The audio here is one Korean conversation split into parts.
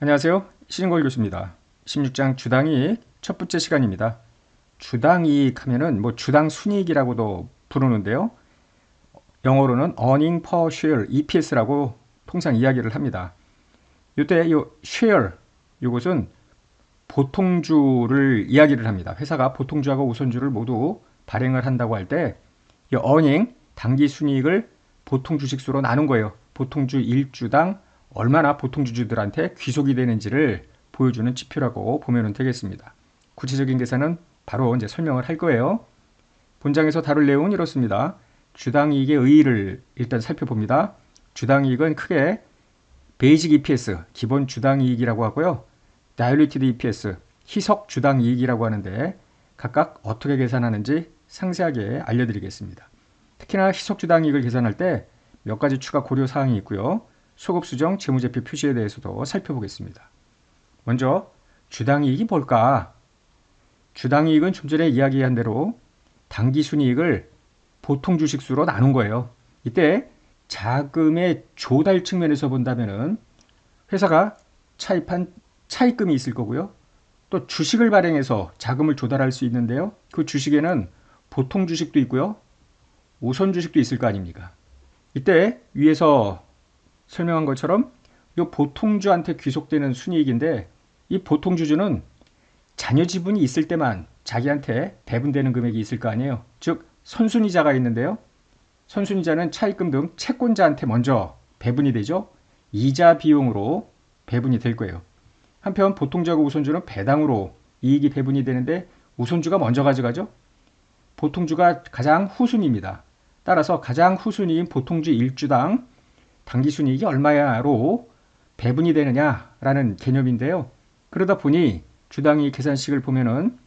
안녕하세요. 신인걸 교수입니다. 16장 주당이익 첫 번째 시간입니다. 주당이익 하면은 주당 순이익이라고도 부르는데요. 영어로는 earning per share EPS라고 통상 이야기를 합니다. 이때 이 share 이것은 보통주를 이야기를 합니다. 회사가 보통주하고 우선주를 모두 발행을 한다고 할 때 이 earning 당기 순이익을 보통 주식수로 나눈 거예요. 보통주 1주당 얼마나 보통주주들한테 귀속이 되는지를 보여주는 지표라고 보면 되겠습니다. 구체적인 계산은 바로 이제 설명을 할 거예요. 본장에서 다룰 내용은 이렇습니다. 주당이익의 의의를 일단 살펴봅니다. 주당이익은 크게 베이직 EPS, 기본 주당이익이라고 하고요. Diluted EPS, 희석 주당이익이라고 하는데 각각 어떻게 계산하는지 상세하게 알려드리겠습니다. 특히나 희석 주당이익을 계산할 때 몇 가지 추가 고려 사항이 있고요. 소급 수정 재무제표 표시에 대해서도 살펴보겠습니다. 먼저 주당이익이 뭘까? 주당이익은 좀 전에 이야기한 대로 당기순이익을 보통 주식수로 나눈 거예요. 이때 자금의 조달 측면에서 본다면은 회사가 차입한 차입금이 있을 거고요. 또 주식을 발행해서 자금을 조달할 수 있는데요. 그 주식에는 보통 주식도 있고요. 우선 주식도 있을 거 아닙니까? 이때 위에서 설명한 것처럼 이 보통주한테 귀속되는 순이익인데 이 보통주주는 자녀 지분이 있을 때만 자기한테 배분되는 금액이 있을 거 아니에요. 즉 선순위자가 있는데요. 선순위자는 차입금 등 채권자한테 먼저 배분이 되죠. 이자 비용으로 배분이 될 거예요. 한편 보통주하고 우선주는 배당으로 이익이 배분이 되는데 우선주가 먼저 가져가죠. 보통주가 가장 후순위입니다. 따라서 가장 후순위인 보통주 1주당 당기순이익이 얼마야로 배분이 되느냐라는 개념인데요. 그러다 보니 주당이익 계산식을 보면은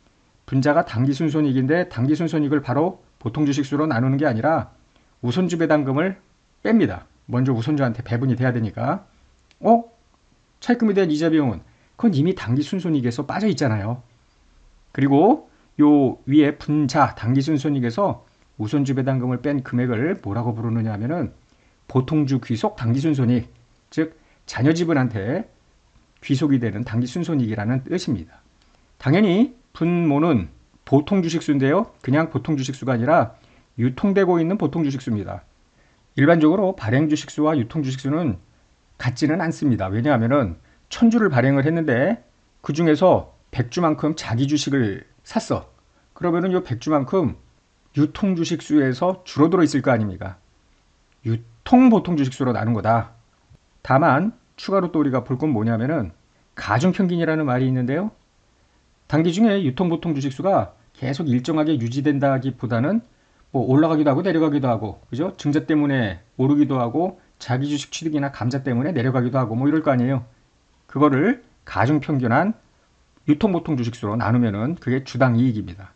분자가 당기순손익인데 당기순손익을 바로 보통주식수로 나누는 게 아니라 우선주 배당금을 뺍니다. 먼저 우선주한테 배분이 돼야 되니까. 차입금에 대한 이자 비용은 그건 이미 당기순손익에서 빠져 있잖아요. 그리고 요 위에 분자 당기순손익에서 우선주 배당금을 뺀 금액을 뭐라고 부르느냐 하면은 보통주 귀속 당기순손익, 즉 자녀 지분한테 귀속이 되는 당기순손익이라는 뜻입니다. 당연히 분모는 보통주식수인데요. 그냥 보통주식수가 아니라 유통되고 있는 보통주식수입니다. 일반적으로 발행주식수와 유통주식수는 같지는 않습니다. 왜냐하면 1000주를 발행을 했는데 그 중에서 100주만큼 자기 주식을 샀어. 그러면은 이 100주만큼 유통주식수에서 줄어들어 있을 거 아닙니까? 유통 보통주식수로 나눈 거다. 다만 추가로 또 우리가 볼 건 뭐냐면은 가중평균이라는 말이 있는데요. 단기 중에 유통 보통주식수가 계속 일정하게 유지된다기보다는 올라가기도 하고 내려가기도 하고, 그죠? 증자 때문에 오르기도 하고 자기 주식 취득이나 감자 때문에 내려가기도 하고 이럴 거 아니에요. 그거를 가중평균한 유통 보통주식수로 나누면은 그게 주당이익입니다.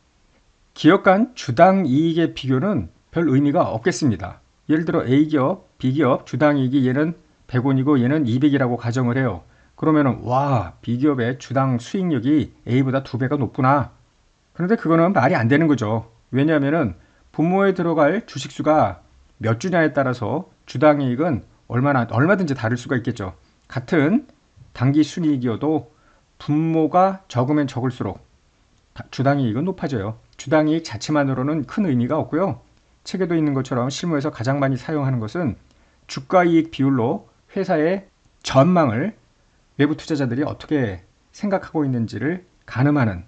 기업 간 주당이익의 비교는 별 의미가 없겠습니다. 예를 들어 A기업, B기업 주당이익이 얘는 100원이고 얘는 200이라고 가정을 해요. 그러면은 와, B기업의 주당 수익률이 A보다 2배가 높구나. 그런데 그거는 말이 안 되는 거죠. 왜냐하면은 분모에 들어갈 주식수가 몇 주냐에 따라서 주당이익은 얼마든지 다를 수가 있겠죠. 같은 당기 순이익이어도 분모가 적으면 적을수록 주당이익은 높아져요. 주당이익 자체만으로는 큰 의미가 없고요. 책에도 있는 것처럼 실무에서 가장 많이 사용하는 것은 주가이익 비율로 회사의 전망을 외부 투자자들이 어떻게 생각하고 있는지를 가늠하는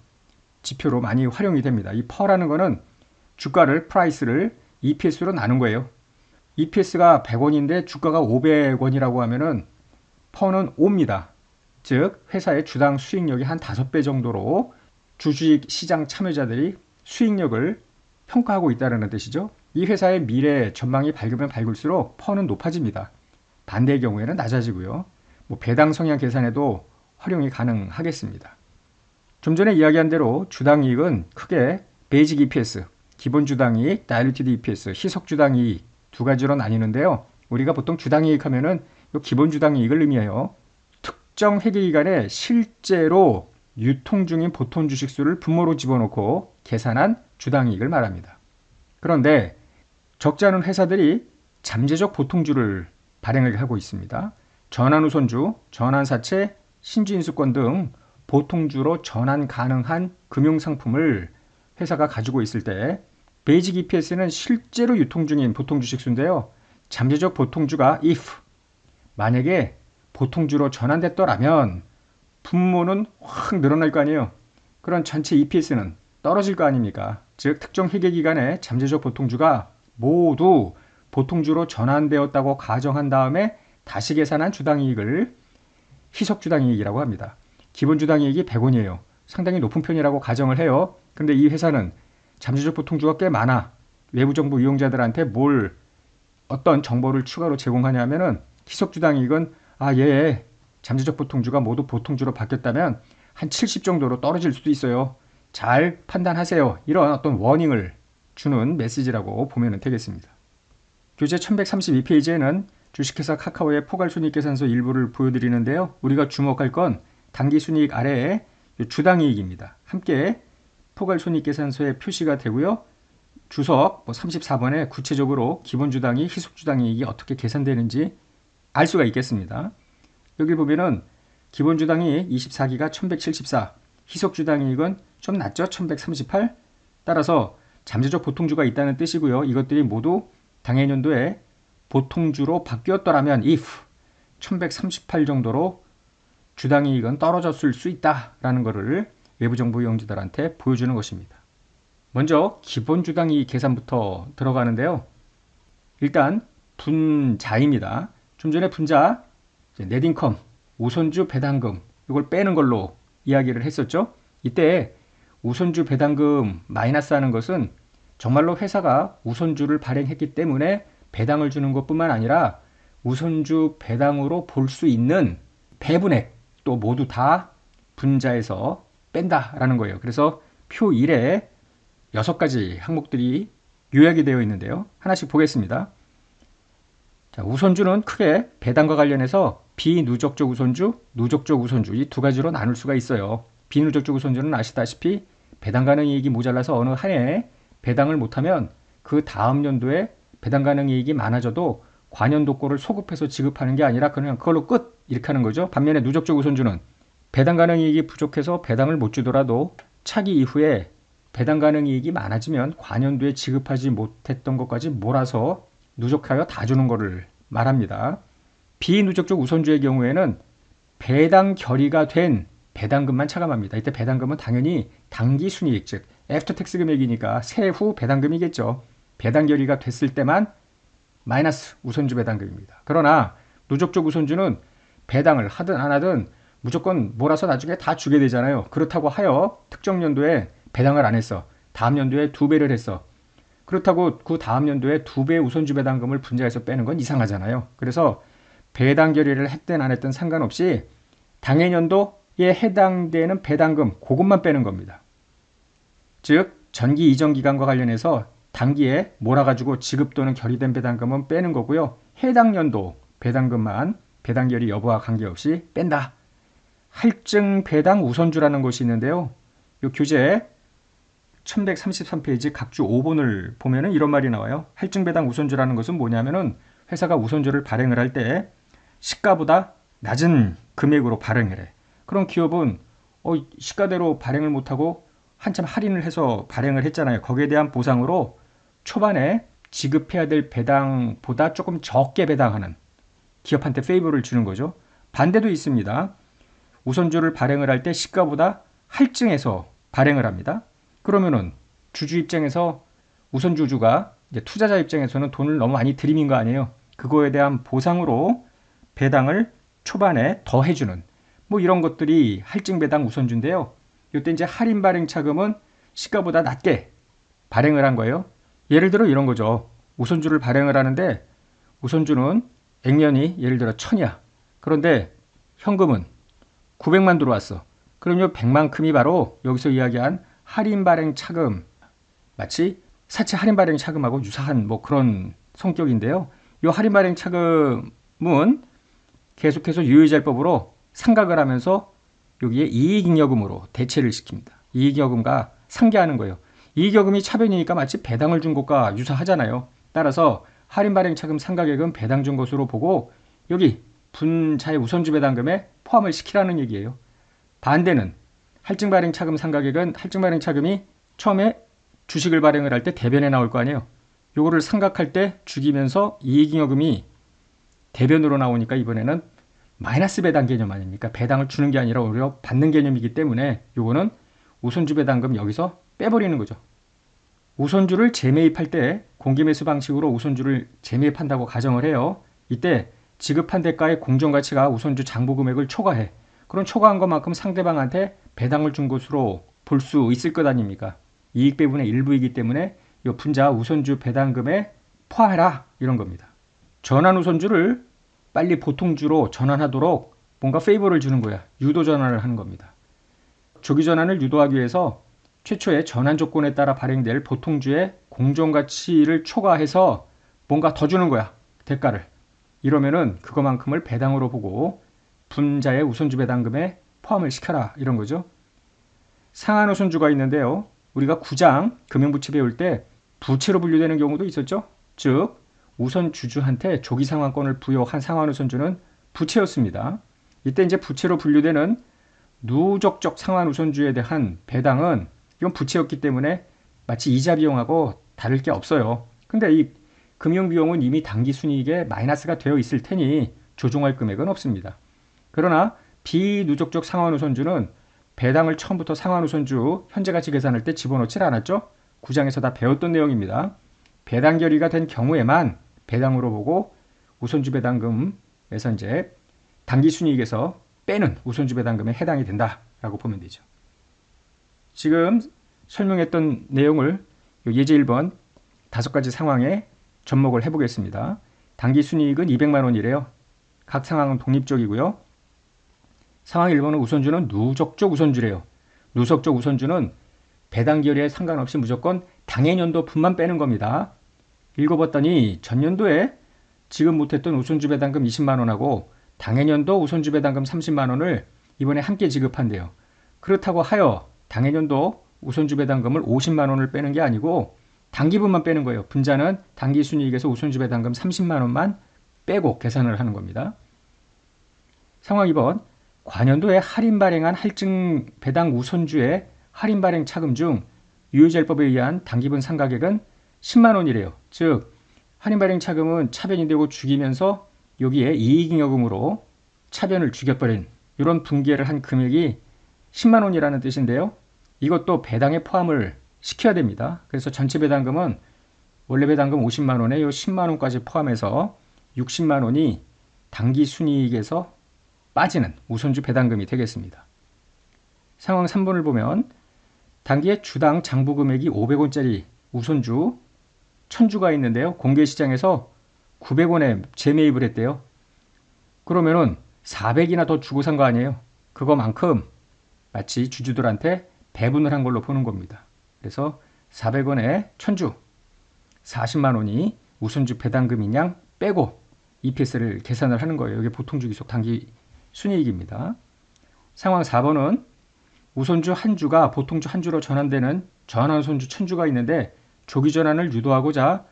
지표로 많이 활용이 됩니다. 이 퍼라는 거는 주가를 프라이스를 EPS로 나눈 거예요. EPS가 100원인데 주가가 500원이라고 하면은 퍼는 5입니다. 즉 회사의 주당 수익력이 한 5배 정도로 주식 시장 참여자들이 수익력을 평가하고 있다는 뜻이죠. 이 회사의 미래 전망이 밝으면 밝을수록 퍼는 높아집니다. 반대의 경우에는 낮아지고요. 배당 성향 계산에도 활용이 가능하겠습니다. 좀 전에 이야기한 대로 주당이익은 크게 베이직 EPS, 기본 주당이익, 다일루티드 EPS, 희석 주당이익 두 가지로 나뉘는데요. 우리가 보통 주당이익 하면은 기본 주당이익을 의미해요. 특정 회계기간에 실제로 유통 중인 보통 주식수를 분모로 집어넣고 계산한 주당이익을 말합니다. 그런데 적지 않은 회사들이 잠재적 보통주를 발행을 하고 있습니다. 전환우선주, 전환사채, 신주인수권 등 보통주로 전환 가능한 금융상품을 회사가 가지고 있을 때 베이직 EPS는 실제로 유통 중인 보통주식수인데요. 잠재적 보통주가 if 만약에 보통주로 전환됐더라면 분모는 확 늘어날 거 아니에요. 그런 전체 EPS는 떨어질 거 아닙니까? 즉 특정 회계기간에 잠재적 보통주가 모두 보통주로 전환되었다고 가정한 다음에 다시 계산한 주당이익을 희석주당이익이라고 합니다. 기본주당이익이 100원이에요. 상당히 높은 편이라고 가정을 해요. 근데 이 회사는 잠재적 보통주가 꽤 많아. 외부정보 이용자들한테 어떤 정보를 추가로 제공하냐면은 희석주당이익은 얘 잠재적 보통주가 모두 보통주로 바뀌었다면 한 70 정도로 떨어질 수도 있어요. 잘 판단하세요. 이런 어떤 워닝을 주는 메시지라고 보면 되겠습니다. 교재 1132페이지에는 주식회사 카카오의 포괄손익계산서 일부를 보여드리는데요. 우리가 주목할 건 당기순이익 아래에 주당이익입니다. 함께 포괄손익계산서에 표시가 되고요. 주석 34번에 구체적으로 기본주당이익, 희석주당이익이 어떻게 계산되는지 알 수가 있겠습니다. 여기 보면은 기본주당이익 24기가 1174, 희석주당이익은 좀 낮죠? 1138. 따라서 잠재적 보통주가 있다는 뜻이고요. 이것들이 모두 당해년도에 보통주로 바뀌었더라면 if 1138 정도로 주당이익은 떨어졌을 수 있다라는 것을 외부정보 이용자들한테 보여주는 것입니다. 먼저 기본주당이익 계산부터 들어가는데요. 일단 분자입니다. 좀 전에 분자, 넷인컴, 우선주 배당금 이걸 빼는 걸로 이야기를 했었죠. 이때 우선주 배당금 마이너스 하는 것은 정말로 회사가 우선주를 발행했기 때문에 배당을 주는 것뿐만 아니라 우선주 배당으로 볼 수 있는 배분액 또 모두 다 분자에서 뺀다라는 거예요. 그래서 표 1에 6가지 항목들이 요약이 되어 있는데요. 하나씩 보겠습니다. 자, 우선주는 크게 배당과 관련해서 비누적적 우선주, 누적적 우선주 이 두 가지로 나눌 수가 있어요. 비누적적 우선주는 아시다시피 배당 가능 이익이 모자라서 어느 한 해에 배당을 못하면 그 다음 연도에 배당 가능 이익이 많아져도 관연도권을 소급해서 지급하는 게 아니라 그냥 그걸로 끝 이렇게 하는 거죠. 반면에 누적적 우선주는 배당 가능 이익이 부족해서 배당을 못 주더라도 차기 이후에 배당 가능 이익이 많아지면 관연도에 지급하지 못했던 것까지 몰아서 누적하여 다 주는 것을 말합니다. 비누적적 우선주의 경우에는 배당 결의가 된 배당금만 차감합니다. 이때 배당금은 당연히 당기순이익 즉 애프터텍스 금액이니까 세후 배당금이겠죠. 배당 결의가 됐을 때만 마이너스 우선주 배당금입니다. 그러나 누적적 우선주는 배당을 하든 안 하든 무조건 몰아서 나중에 다 주게 되잖아요. 그렇다고 하여 특정 연도에 배당을 안 했어. 다음 연도에 2배를 했어. 그렇다고 그 다음 연도에 2배 우선주 배당금을 분자해서 빼는 건 이상하잖아요. 그래서 배당 결의를 했든 안 했든 상관없이 당해년도에 해당되는 배당금 그것만 빼는 겁니다. 즉 전기 이전 기간과 관련해서 단기에 몰아가지고 지급 또는 결의된 배당금은 빼는 거고요. 해당 연도 배당금만 배당 결의 여부와 관계없이 뺀다. 할증 배당 우선주라는 것이 있는데요. 이 교재 1133페이지 각주 5번을 보면은 이런 말이 나와요. 할증 배당 우선주라는 것은 뭐냐면은 회사가 우선주를 발행을 할 때 시가보다 낮은 금액으로 발행을 해. 그럼 기업은 시가대로 발행을 못하고 한참 할인을 해서 발행을 했잖아요. 거기에 대한 보상으로 초반에 지급해야 될 배당보다 조금 적게 배당하는 기업한테 페이버를 주는 거죠. 반대도 있습니다. 우선주를 발행을 할 때 시가보다 할증해서 발행을 합니다. 그러면은 주주 입장에서 우선주주가 이제 투자자 입장에서는 돈을 너무 많이 들이민 거 아니에요. 그거에 대한 보상으로 배당을 초반에 더 해주는 뭐 이런 것들이 할증 배당 우선주인데요. 이때 이제 할인 발행 차금은 시가보다 낮게 발행을 한 거예요. 예를 들어 이런 거죠. 우선주를 발행을 하는데 우선주는 액면이 예를 들어 1000이야. 그런데 현금은 900만 들어왔어. 그럼 이 100만큼이 바로 여기서 이야기한 할인 발행 차금, 마치 사채 할인 발행 차금하고 유사한 뭐 그런 성격인데요. 이 할인 발행 차금은 계속해서 유효자율법으로 상각을 하면서 여기에 이익잉여금으로 대체를 시킵니다. 이익여금과 상계하는 거예요. 이익여금이 차변이니까 마치 배당을 준 것과 유사하잖아요. 따라서 할인 발행 차금 상각액은 배당 준 것으로 보고 여기 분자의 우선주 배당금에 포함을 시키라는 얘기예요. 반대는 할증 발행 차금 상각액은 할증 발행 차금이 처음에 주식을 발행을 할 때 대변에 나올 거 아니에요. 요거를 상각할 때 죽이면서 이익잉여금이 대변으로 나오니까 이번에는 마이너스 배당 개념 아닙니까? 배당을 주는 게 아니라 오히려 받는 개념이기 때문에 요거는 우선주 배당금 여기서 빼버리는 거죠. 우선주를 재매입할 때 공개매수 방식으로 우선주를 재매입한다고 가정을 해요. 이때 지급한 대가의 공정가치가 우선주 장부 금액을 초과해. 그런 초과한 것만큼 상대방한테 배당을 준 것으로 볼 수 있을 것 아닙니까? 이익 배분의 일부이기 때문에 이 분자 우선주 배당금에 포함해라 이런 겁니다. 전환 우선주를 빨리 보통주로 전환하도록 뭔가 페이버를 주는 거야. 유도 전환을 하는 겁니다. 조기 전환을 유도하기 위해서 최초의 전환 조건에 따라 발행될 보통주의 공정가치를 초과해서 뭔가 더 주는 거야. 대가를. 이러면은 그거만큼을 배당으로 보고 분자의 우선주 배당금에 포함을 시켜라 이런 거죠. 상한 우선주가 있는데요. 우리가 9장 금융부채 배울 때 부채로 분류되는 경우도 있었죠. 즉 우선 주주한테 조기 상환권을 부여한 상환 우선주는 부채였습니다. 이때 이제 부채로 분류되는 누적적 상환 우선주에 대한 배당은 이건 부채였기 때문에 마치 이자 비용하고 다를 게 없어요. 근데 이 금융 비용은 이미 당기 순이익에 마이너스가 되어 있을 테니 조정할 금액은 없습니다. 그러나 비누적적 상환 우선주는 배당을 처음부터 상환 우선주 현재 가치 계산할 때 집어넣질 않았죠. 9장에서 다 배웠던 내용입니다. 배당 결의가 된 경우에만 배당으로 보고 우선주 배당금에서 이제 당기 순이익에서 빼는 우선주 배당금에 해당이 된다라고 보면 되죠. 지금 설명했던 내용을 예제 1번 5가지 상황에 접목을 해보겠습니다. 당기 순이익은 200만 원이래요. 각 상황은 독립적이고요. 상황 1번은 우선주는 누적적 우선주래요. 누적적 우선주는 배당 결의에 상관없이 무조건 당해년도 분만 빼는 겁니다. 읽어봤더니 전년도에 지급 못했던 우선주 배당금 20만 원하고 당해년도 우선주 배당금 30만 원을 이번에 함께 지급한대요. 그렇다고 하여 당해년도 우선주 배당금을 50만 원을 빼는 게 아니고 당기분만 빼는 거예요. 분자는 당기순이익에서 우선주 배당금 30만 원만 빼고 계산을 하는 겁니다. 상황 2번 관연도에 할인 발행한 할증 배당 우선주의 할인 발행 차금 중 유효제일법에 의한 당기분 상각액은 10만 원이래요. 즉 할인 발행 차금은 차변이 되고 죽이면서 여기에 이익잉여금으로 차변을 죽여버린 이런 분기를 한 금액이 10만 원이라는 뜻인데요. 이것도 배당에 포함을 시켜야 됩니다. 그래서 전체 배당금은 원래 배당금 50만 원에 이 10만 원까지 포함해서 60만 원이 당기 순이익에서 빠지는 우선주 배당금이 되겠습니다. 상황 3번을 보면 당기의 주당 장부 금액이 500원짜리 우선주 1000주가 있는데요. 공개시장에서 900원에 재매입을 했대요. 그러면은 400이나 더 주고 산 거 아니에요. 그거만큼 마치 주주들한테 배분을 한 걸로 보는 겁니다. 그래서 400원에 1000주 40만 원이 우선주 배당금인 양 빼고 EPS를 계산을 하는 거예요. 이게 보통주기속 당기 순이익입니다. 상황 4번은 우선주 한 주가 보통주 한 주로 전환되는 전환 우선주 1000주가 있는데 조기 전환을 유도하고자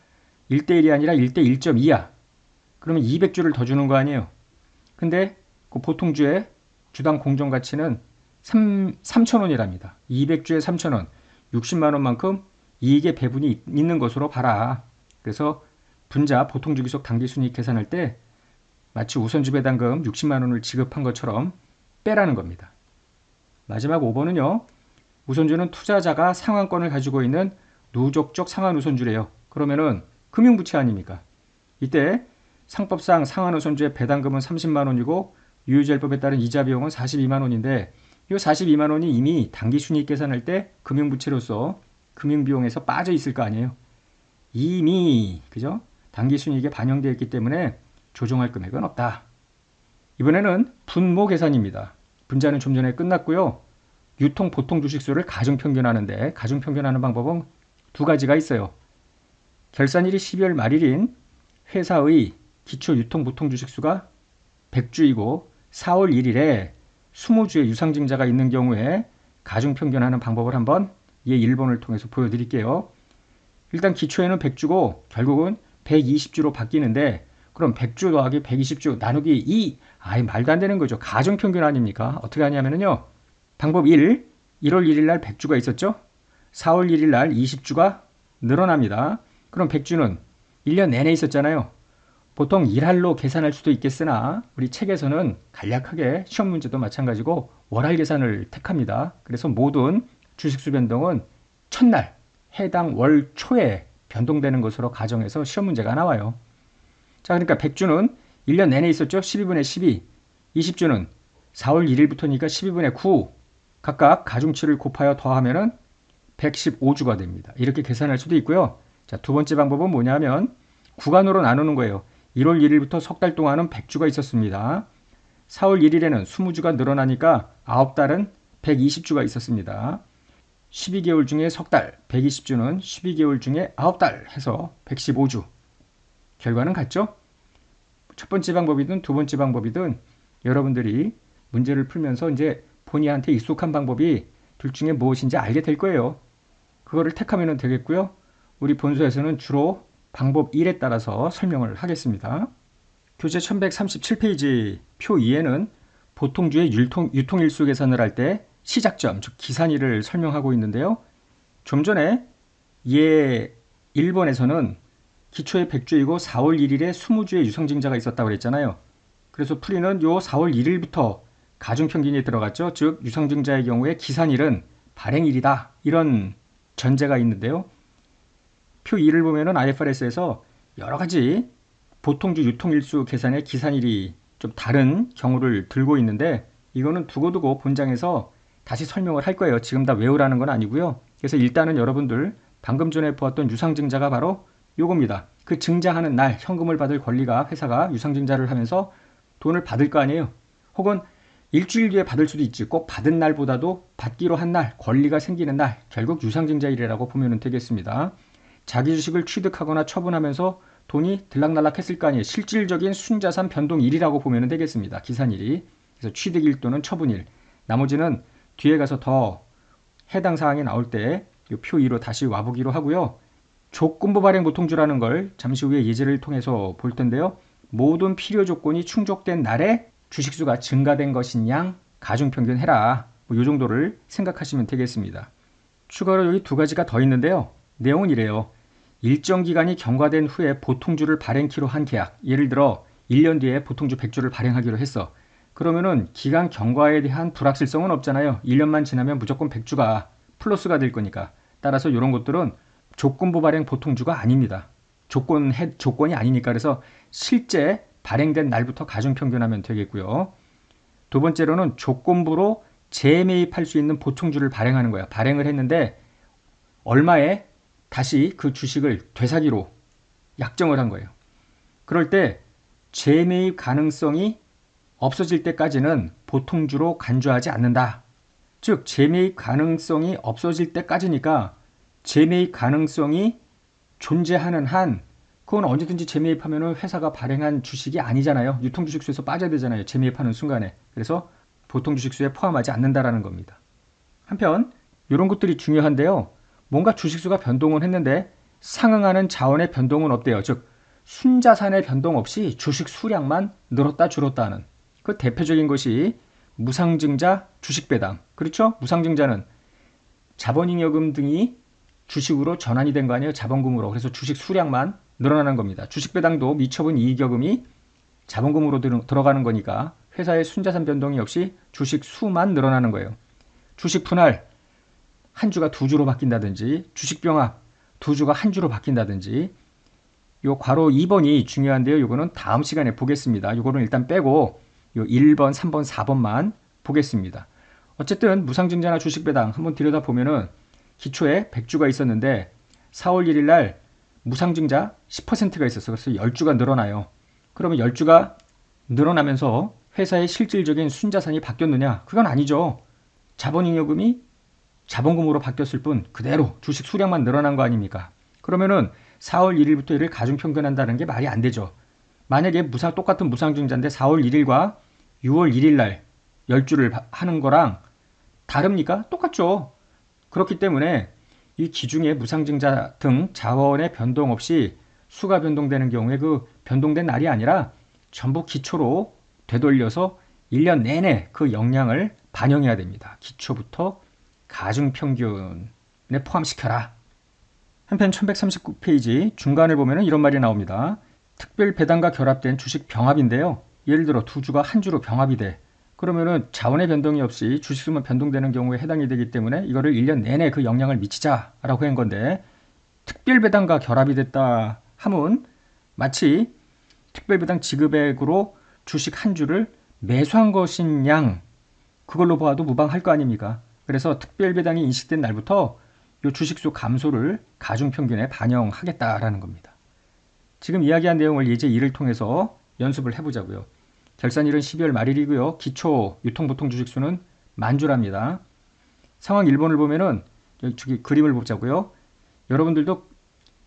1대1이 아니라 1대1.2야. 그러면 200주를 더 주는 거 아니에요. 근데 그 보통주의 주당 공정가치는 3,000원이랍니다. 200주에 3,000원, 60만 원만큼 이익의 배분이 있는 것으로 봐라. 그래서 분자 보통주기속 당기순이익 계산할 때 마치 우선주 배당금 60만 원을 지급한 것처럼 빼라는 겁니다. 마지막 5번은요. 우선주는 투자자가 상환권을 가지고 있는 누적적 상환 우선주래요. 그러면은 금융부채 아닙니까? 이때 상법상 상환 우선주의 배당금은 30만 원이고 유효제일법에 따른 이자 비용은 42만 원인데 이 42만 원이 이미 당기순이익 계산할 때 금융부채로서 금융비용에서 빠져 있을 거 아니에요. 이미 그죠? 당기순이익에 반영되어 있기 때문에 조정할 금액은 없다. 이번에는 분모 계산입니다. 분자는 좀 전에 끝났고요. 유통 보통 주식수를 가중평균하는데 가중평균하는 방법은 두 가지가 있어요. 결산일이 12월 말일인 회사의 기초 유통 보통 주식수가 100주이고 4월 1일에 20주의 유상증자가 있는 경우에 가중평균하는 방법을 한번 예 1번을 통해서 보여드릴게요. 일단 기초에는 100주고 결국은 120주로 바뀌는데 그럼 100주 더하기 120주 나누기 2. 아이, 말도 안 되는 거죠. 가정평균 아닙니까? 어떻게 하냐면요. 방법 1. 1월 1일 날 100주가 있었죠? 4월 1일 날 20주가 늘어납니다. 그럼 100주는 1년 내내 있었잖아요. 보통 일할로 계산할 수도 있겠으나 우리 책에서는 간략하게 시험 문제도 마찬가지고 월할 계산을 택합니다. 그래서 모든 주식수 변동은 첫날 해당 월 초에 변동되는 것으로 가정해서 시험 문제가 나와요. 자, 그러니까 100주는 1년 내내 있었죠. 12분의 12. 20주는 4월 1일부터니까 12분의 9. 각각 가중치를 곱하여 더하면은 115주가 됩니다. 이렇게 계산할 수도 있고요. 자, 두 번째 방법은 뭐냐면 구간으로 나누는 거예요. 1월 1일부터 석 달 동안은 100주가 있었습니다. 4월 1일에는 20주가 늘어나니까 9달은 120주가 있었습니다. 12개월 중에 석 달, 120주는 12개월 중에 9달 해서 115주. 결과는 같죠? 첫 번째 방법이든 두 번째 방법이든 여러분들이 문제를 풀면서 이제 본인한테 익숙한 방법이 둘 중에 무엇인지 알게 될 거예요. 그거를 택하면 되겠고요. 우리 본서에서는 주로 방법 1에 따라서 설명을 하겠습니다. 교재 1137페이지 표 2에는 보통주의 유통일수 계산을 할 때 시작점, 즉 기산일을 설명하고 있는데요. 좀 전에 예 1번에서는 기초의 100주이고 4월 1일에 20주의 유상증자가 있었다고 그랬잖아요. 그래서 풀이는 요 4월 1일부터 가중평균이 들어갔죠. 즉 유상증자의 경우에 기산일은 발행일이다. 이런 전제가 있는데요. 표 2를 보면은 IFRS에서 여러 가지 보통주 유통일수 계산의 기산일이 좀 다른 경우를 들고 있는데 이거는 두고두고 본장에서 다시 설명을 할 거예요. 지금 다 외우라는 건 아니고요. 그래서 일단은 여러분들 방금 전에 보았던 유상증자가 바로 요겁니다. 그 증자하는 날 현금을 받을 권리가 회사가 유상증자를 하면서 돈을 받을 거 아니에요. 혹은 일주일 뒤에 받을 수도 있지. 꼭 받은 날보다도 받기로 한 날, 권리가 생기는 날, 결국 유상증자일이라고 보면 되겠습니다. 자기 주식을 취득하거나 처분하면서 돈이 들락날락 했을 거 아니에요. 실질적인 순자산 변동일이라고 보면 되겠습니다. 기산일이. 그래서 취득일 또는 처분일. 나머지는 뒤에 가서 더 해당 사항이 나올 때 표 2로 다시 와보기로 하고요. 조건부 발행 보통주라는 걸 잠시 후에 예제를 통해서 볼 텐데요. 모든 필요 조건이 충족된 날에 주식수가 증가된 것인 양 가중평균 해라. 이 정도를 생각하시면 되겠습니다. 추가로 여기 두 가지가 더 있는데요. 내용은 이래요. 일정 기간이 경과된 후에 보통주를 발행키로 한 계약. 예를 들어 1년 뒤에 보통주 100주를 발행하기로 했어. 그러면은 기간 경과에 대한 불확실성은 없잖아요. 1년만 지나면 무조건 100주가 플러스가 될 거니까. 따라서 이런 것들은 조건부 발행 보통주가 아닙니다. 조건이 아니니까. 그래서 실제 발행된 날부터 가중평균하면 되겠고요. 두 번째로는 조건부로 재매입할 수 있는 보통주를 발행하는 거야. 발행을 했는데 얼마에 다시 그 주식을 되사기로 약정을 한 거예요. 그럴 때 재매입 가능성이 없어질 때까지는 보통주로 간주하지 않는다. 즉 재매입 가능성이 없어질 때까지니까 재매입 가능성이 존재하는 한 그건 언제든지 재매입하면 회사가 발행한 주식이 아니잖아요. 유통주식수에서 빠져야 되잖아요. 재매입하는 순간에. 그래서 보통주식수에 포함하지 않는다라는 겁니다. 한편 이런 것들이 중요한데요. 뭔가 주식수가 변동은 했는데 상응하는 자원의 변동은 없대요. 즉 순자산의 변동 없이 주식 수량만 늘었다 줄었다 하는 그 대표적인 것이 무상증자 주식배당. 그렇죠? 무상증자는 자본잉여금 등이 주식으로 전환이 된 거 아니에요? 자본금으로. 그래서 주식 수량만 늘어나는 겁니다. 주식배당도 미처분 이익여금이 자본금으로 들어가는 거니까 회사의 순자산 변동이 없이 주식 수만 늘어나는 거예요. 주식 분할 한 주가 두 주로 바뀐다든지 주식 병합 두 주가 한 주로 바뀐다든지 요 괄호 2번이 중요한데요. 요거는 다음 시간에 보겠습니다. 요거는 일단 빼고 요 1번, 3번, 4번만 보겠습니다. 어쨌든 무상증자나 주식배당 한번 들여다보면은 기초에 100주가 있었는데 4월 1일 날 무상증자 10%가 있었어. 그래서 10주가 늘어나요. 그러면 10주가 늘어나면서 회사의 실질적인 순자산이 바뀌었느냐? 그건 아니죠. 자본잉여금이 자본금으로 바뀌었을 뿐 그대로 주식 수량만 늘어난 거 아닙니까? 그러면은 4월 1일부터 이를 가중평균한다는 게 말이 안 되죠. 만약에 똑같은 무상증자인데 4월 1일과 6월 1일 날 10주를 하는 거랑 다릅니까? 똑같죠. 그렇기 때문에 이 기중에 무상증자 등 자원의 변동 없이 수가 변동되는 경우에 그 변동된 날이 아니라 전부 기초로 되돌려서 1년 내내 그 영향을 반영해야 됩니다. 기초부터 가중평균에 포함시켜라. 한편 1139페이지 중간을 보면 이런 말이 나옵니다. 특별배당과 결합된 주식 병합인데요. 예를 들어 두 주가 한 주로 병합이 돼. 그러면은 자원의 변동이 없이 주식수만 변동되는 경우에 해당이 되기 때문에 이거를 1년 내내 그 영향을 미치자라고 한 건데, 특별배당과 결합이 됐다 함은 마치 특별배당 지급액으로 주식 한 주를 매수한 것인 양, 그걸로 보아도 무방할 거 아닙니까? 그래서 특별배당이 인식된 날부터 이 주식수 감소를 가중평균에 반영하겠다라는 겁니다. 지금 이야기한 내용을 예제 2를 통해서 연습을 해보자고요. 결산일은 12월 말일이고요. 기초 유통보통 주식수는 10,000주랍니다. 상황 1번을 보면은 여기 그림을 보자고요. 여러분들도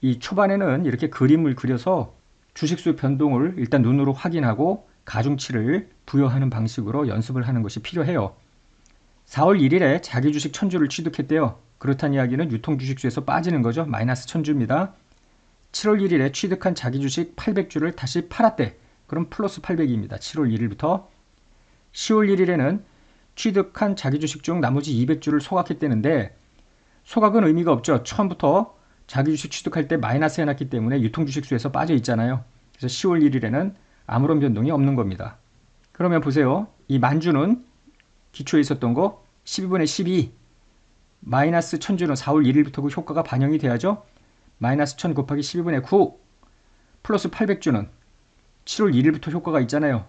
이 초반에는 이렇게 그림을 그려서 주식수 변동을 일단 눈으로 확인하고 가중치를 부여하는 방식으로 연습을 하는 것이 필요해요. 4월 1일에 자기 주식 1,000주를 취득했대요. 그렇다는 이야기는 유통주식수에서 빠지는 거죠. 마이너스 1,000주입니다. 7월 1일에 취득한 자기 주식 800주를 다시 팔았대. 그럼 플러스 800입니다. 7월 1일부터. 10월 1일에는 취득한 자기 주식 중 나머지 200주를 소각했다는데, 소각은 의미가 없죠. 처음부터 자기 주식 취득할 때 마이너스 해놨기 때문에 유통주식수에서 빠져 있잖아요. 그래서 10월 1일에는 아무런 변동이 없는 겁니다. 그러면 보세요. 이 10,000주는 기초에 있었던 거 12분의 12 마이너스 1,000주는 4월 1일부터 그 효과가 반영이 돼야죠. 마이너스 1,000 곱하기 12분의 9 플러스 800주는 7월 1일부터 효과가 있잖아요.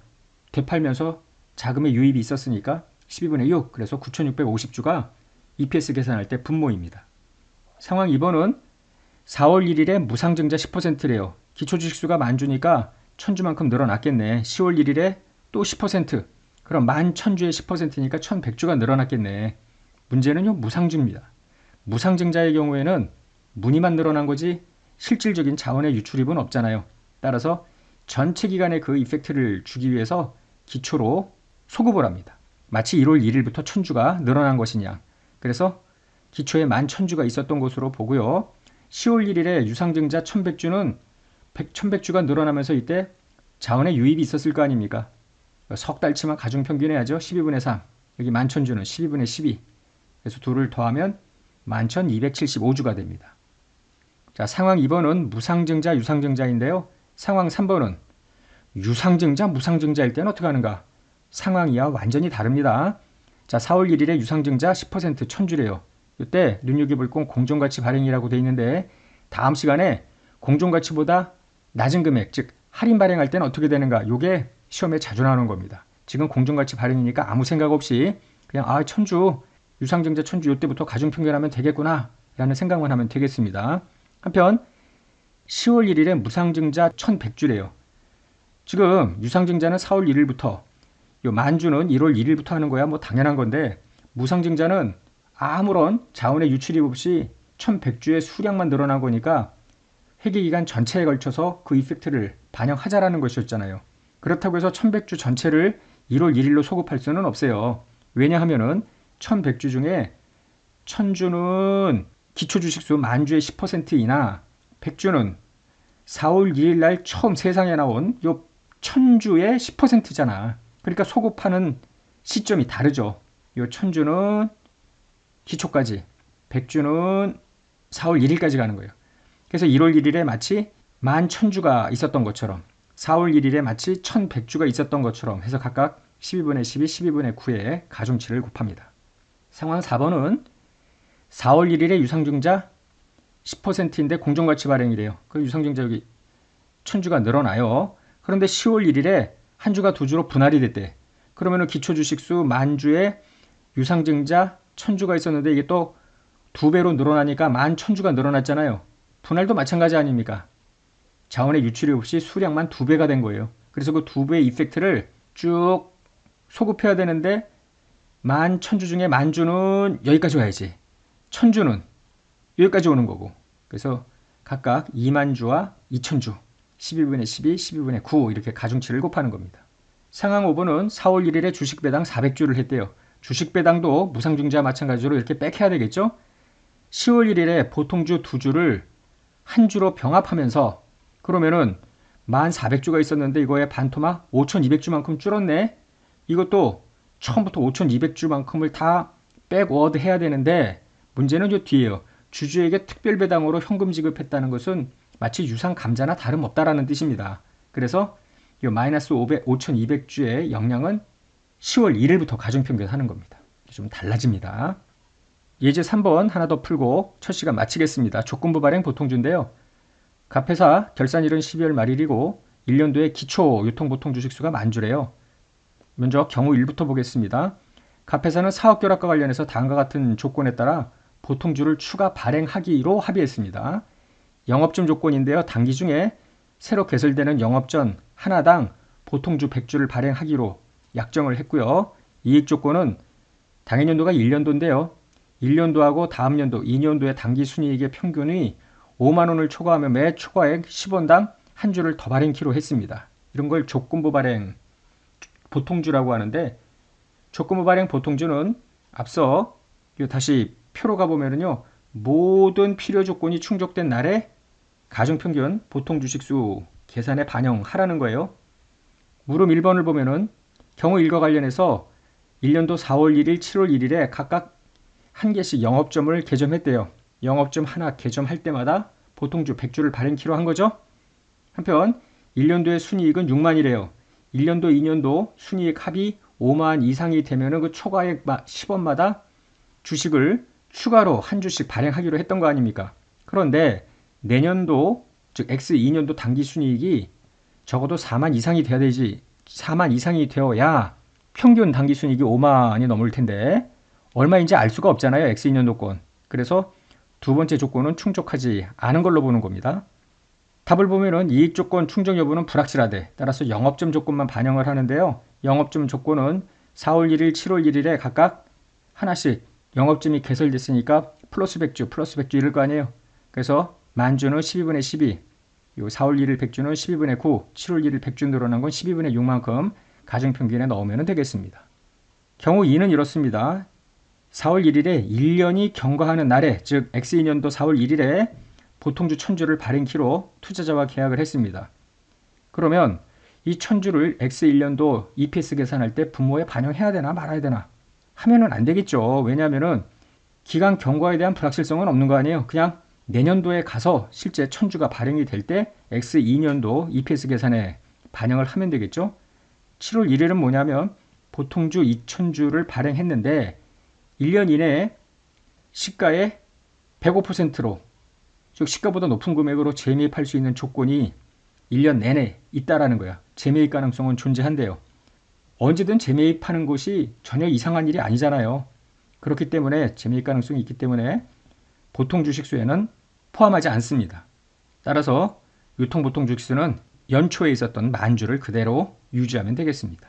되팔면서 자금의 유입이 있었으니까 12분의 6, 그래서 9,650주가 EPS 계산할 때 분모입니다. 상황 2번은 4월 1일에 무상증자 10%래요. 기초주식수가 10,000주니까 1,000주만큼 늘어났겠네. 10월 1일에 또 10%, 그럼 11,000주에 10%니까 1,100주가 늘어났겠네. 문제는요, 무상증입니다. 무상증자의 경우에는 문의만 늘어난 거지 실질적인 자원의 유출입은 없잖아요. 따라서 전체 기간에 그 이펙트를 주기 위해서 기초로 소급을 합니다. 마치 1월 1일부터 1,000주가 늘어난 것이냐. 그래서 기초에 11,000주가 있었던 것으로 보고요. 10월 1일에 유상증자 1,100주는 1,100주가 늘어나면서 이때 자원의 유입이 있었을 거 아닙니까? 석 달치만 가중평균해야죠. 12분의 3. 여기 11,000주는 12분의 12. 그래서 둘을 더하면 11,275주가 됩니다. 자, 상황 2번은 무상증자, 유상증자인데요. 상황 3번은 유상증자, 무상증자일 때는 어떻게 하는가? 상황이야 완전히 다릅니다. 자, 4월 1일에 유상증자 10% 1,000주래요. 이때 눈여겨볼 건 공정가치 발행이라고 돼 있는데, 다음 시간에 공정가치보다 낮은 금액, 즉 할인 발행할 때는 어떻게 되는가? 요게 시험에 자주 나오는 겁니다. 지금 공정가치 발행이니까 아무 생각 없이 그냥 1,000주, 유상증자 1,000주 이때부터 가중평균하면 되겠구나 라는 생각만 하면 되겠습니다. 한편 10월 1일에 무상증자 1,100주래요. 지금 유상증자는 4월 1일부터, 요 10,000주는 1월 1일부터 하는 거야 뭐 당연한 건데, 무상증자는 아무런 자원의 유출입 없이 1,100주의 수량만 늘어난 거니까 회계기간 전체에 걸쳐서 그 이펙트를 반영하자라는 것이었잖아요. 그렇다고 해서 1,100주 전체를 1월 1일로 소급할 수는 없어요. 왜냐하면은 1,100주 중에 1,000주는 기초주식수 10,000주의 10%이나 100주는 4월 2일 날 처음 세상에 나온 요 1,000주의 10%잖아. 그러니까 소급하는 시점이 다르죠. 요 1,000주는 기초까지, 100주는 4월 1일까지 가는 거예요. 그래서 1월 1일에 마치 11,000주가 있었던 것처럼, 4월 1일에 마치 1,100주가 있었던 것처럼 해서 각각 12분의 12, 12분의 9에 가중치를 곱합니다. 상황 4번은 4월 1일에 유상증자 10%인데 공정가치 발행이래요. 그 유상증자 여기 1,000주가 늘어나요. 그런데 10월 1일에 한 주가 두 주로 분할이 됐대. 그러면은 기초주식수 10,000주에 유상증자 1,000주가 있었는데 이게 또 2배로 늘어나니까 11,000주가 늘어났잖아요. 분할도 마찬가지 아닙니까? 자원의 유출이 없이 수량만 2배가 된 거예요. 그래서 그 2배의 이펙트를 쭉 소급해야 되는데 11,000주 중에 10,000주는 여기까지 와야지. 1,000주는 여기까지 오는 거고. 그래서 각각 20,000주와 2,000주, 12분의 12, 12분의 9 이렇게 가중치를 곱하는 겁니다. 상황 5번은 4월 1일에 주식배당 400주를 했대요. 주식배당도 무상증자와 마찬가지로 이렇게 빽해야 되겠죠? 10월 1일에 보통주 2주를 한 주로 병합하면서, 그러면은 1400주가 있었는데 이거의 반토막 5200주만큼 줄었네. 이것도 처음부터 5200주만큼을 다 백워드 해야 되는데 문제는 요 뒤에요. 주주에게 특별배당으로 현금 지급했다는 것은 마치 유상 감자나 다름없다라는 뜻입니다. 그래서 이 마이너스 5200주의 영향은 10월 1일부터 가중평균 하는 겁니다. 좀 달라집니다. 예제 3번 하나 더 풀고 첫 시간 마치겠습니다. 조건부 발행 보통주인데요. 갑회사 결산일은 12월 말일이고 1년도에 기초 유통보통주식수가 만주래요. 먼저 경우 1부터 보겠습니다. 갑회사는 사업결합과 관련해서 다음과 같은 조건에 따라 보통주를 추가 발행하기로 합의했습니다. 영업점 조건인데요. 단기 중에 새로 개설되는 영업전 하나당 보통주 100주를 발행하기로 약정을 했고요. 이익 조건은 당해년도가 1년도인데요. 1년도하고 다음 연도 2년도의 단기 순이익의 평균이 5만 원을 초과하면 매 초과액 10원당 한 주를 더 발행키로 했습니다. 이런 걸 조건부 발행 보통주라고 하는데 조건부 발행 보통주는 앞서 다시 표로 가보면요. 모든 필요 조건이 충족된 날에 가중평균 보통주식수 계산에 반영하라는 거예요. 물음 1번을 보면은 경우 1과 관련해서 1년도 4월 1일, 7월 1일에 각각 한 개씩 영업점을 개점했대요. 영업점 하나 개점할 때마다 보통주 100주를 발행키로 한 거죠. 한편 1년도의 순이익은 6만이래요. 1년도, 2년도 순이익 합이 5만 이상이 되면은 그 초과액 10원마다 주식을 추가로 한 주씩 발행하기로 했던 거 아닙니까? 그런데 내년도, 즉 X2년도 단기 순이익이 적어도 4만 이상이 돼야 되지. 4만 이상이 되어야 평균 단기 순이익이 5만이 넘을 텐데 얼마인지 알 수가 없잖아요. X2년도권. 그래서 두 번째 조건은 충족하지 않은 걸로 보는 겁니다. 답을 보면은 이익 조건 충족 여부는 불확실하대. 따라서 영업점 조건만 반영을 하는데요. 영업점 조건은 4월 1일, 7월 1일에 각각 하나씩 영업점이 개설됐으니까 플러스 100주, 플러스 100주 이럴 거 아니에요. 그래서 만주는 12분의 12, 요 4월 1일 100주는 12분의 9, 7월 1일 100주 늘어난 건 12분의 6만큼 가중평균에 넣으면 되겠습니다. 경우 2는 이렇습니다. 4월 1일에 1년이 경과하는 날에, 즉 X2년도 4월 1일에 보통주 1000주를 발행키로 투자자와 계약을 했습니다. 그러면 이 1000주를 X1년도 EPS 계산할 때 분모에 반영해야 되나 말아야 되나 하면은 안 되겠죠. 왜냐하면은 기간 경과에 대한 불확실성은 없는 거 아니에요. 그냥 내년도에 가서 실제 1000주가 발행이 될 때 X2년도 EPS 계산에 반영을 하면 되겠죠. 7월 1일은 뭐냐면 보통주 2000주를 발행했는데 1년 이내에 시가의 105%로, 즉 시가보다 높은 금액으로 재매입할 수 있는 조건이 1년 내내 있다라는 거야. 재매입 가능성은 존재한대요. 언제든 재매입하는 것이 전혀 이상한 일이 아니잖아요. 그렇기 때문에 재매입 가능성이 있기 때문에 보통 주식수에는 포함하지 않습니다. 따라서 유통보통 주식수는 연초에 있었던 만주를 그대로 유지하면 되겠습니다.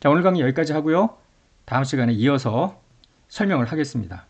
자, 오늘 강의 여기까지 하고요. 다음 시간에 이어서 설명을 하겠습니다.